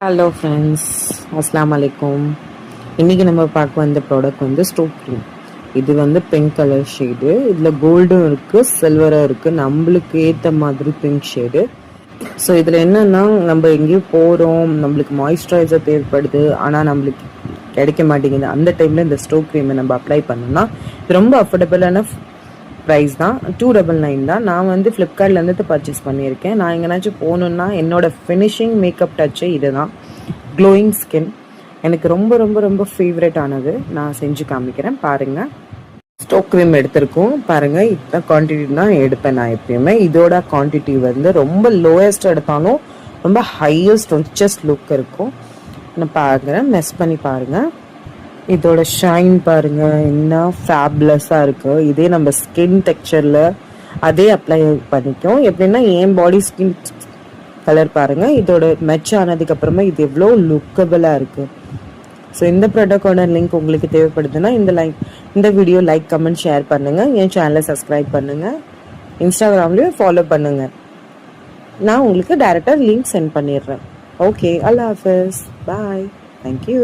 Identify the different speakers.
Speaker 1: Hello friends, அஸ்ஸலாமு அலைக்கும். இன்றைக்கி நம்ம பார்க்க வந்த ப்ராடக்ட் வந்து ஸ்டோக் க்ரீம். இது வந்து பிங்க் கலர் ஷேடு. இதில் கோல்டும் இருக்குது, சில்வராக இருக்குது. நம்மளுக்கு ஏற்ற மாதிரி பிங்க் ஷேடு. ஸோ இதில் என்னென்னா, நம்ம எங்கேயும் போகிறோம், நம்மளுக்கு மாய்ஸ்சரைசர் தேவைப்படுது, ஆனால் நம்மளுக்கு கிடைக்க மாட்டேங்குது. அந்த டைமில் இந்த ஸ்டோக் க்ரீமை நம்ம அப்ளை பண்ணோம்னா இது ரொம்ப அஃபோர்டபுளான ப்ரைஸ் தான். 299 தான். நான் வந்து ஃப்ளிப்கார்ட்லேருந்து பர்ச்சேஸ் பண்ணியிருக்கேன். நான் எங்கேனாச்சும் போகணுன்னா என்னோட ஃபினிஷிங் மேக்கப் டச்சே இது தான். க்ளோயிங் ஸ்கின் எனக்கு ரொம்ப ரொம்ப ரொம்ப ஃபேவரட் ஆனது. நான் செஞ்சு காமிக்கிறேன் பாருங்கள். ஸ்டோக் க்ரீம் எடுத்திருக்கோம் பாருங்கள். இத்தனை குவான்டிட்டி தான் எடுப்பேன் நான் எப்பயுமே. இதோட குவான்டிட்டி வந்து ரொம்ப லோயஸ்ட் எடுத்தாலும் ரொம்ப ஹையஸ்ட் ரிச்சஸ்ட் லுக் இருக்கும். நான் பார்க்குறேன், மெஸ் பண்ணி பாருங்கள். இதோட ஷைன் பாருங்க, என்ன ஃபேப்லஸாக இருக்குது. இதே நம்ம ஸ்கின் டெக்ஸ்சரில் அதே அப்ளை பண்ணிக்கும். எப்படின்னா என் பாடி ஸ்கின் கலர் பாருங்கள். இதோட மெச் ஆனதுக்கப்புறமா இது எவ்வளோ லுக்கபிளாக இருக்குது. ஸோ இந்த ப்ராடக்டோட லிங்க் உங்களுக்கு தேவைப்படுதுன்னா இந்த வீடியோ லைக், கமெண்ட், ஷேர் பண்ணுங்கள். என் சேனலை சப்ஸ்கிரைப் பண்ணுங்கள். இன்ஸ்டாகிராம்லேயும் ஃபாலோ பண்ணுங்கள். நான் உங்களுக்கு டைரெக்டாக லிங்க் சென்ட் பண்ணிடுறேன். ஓகே, அல்லாஹ் ஹாஃபிஸ், பாய், தேங்க்யூ.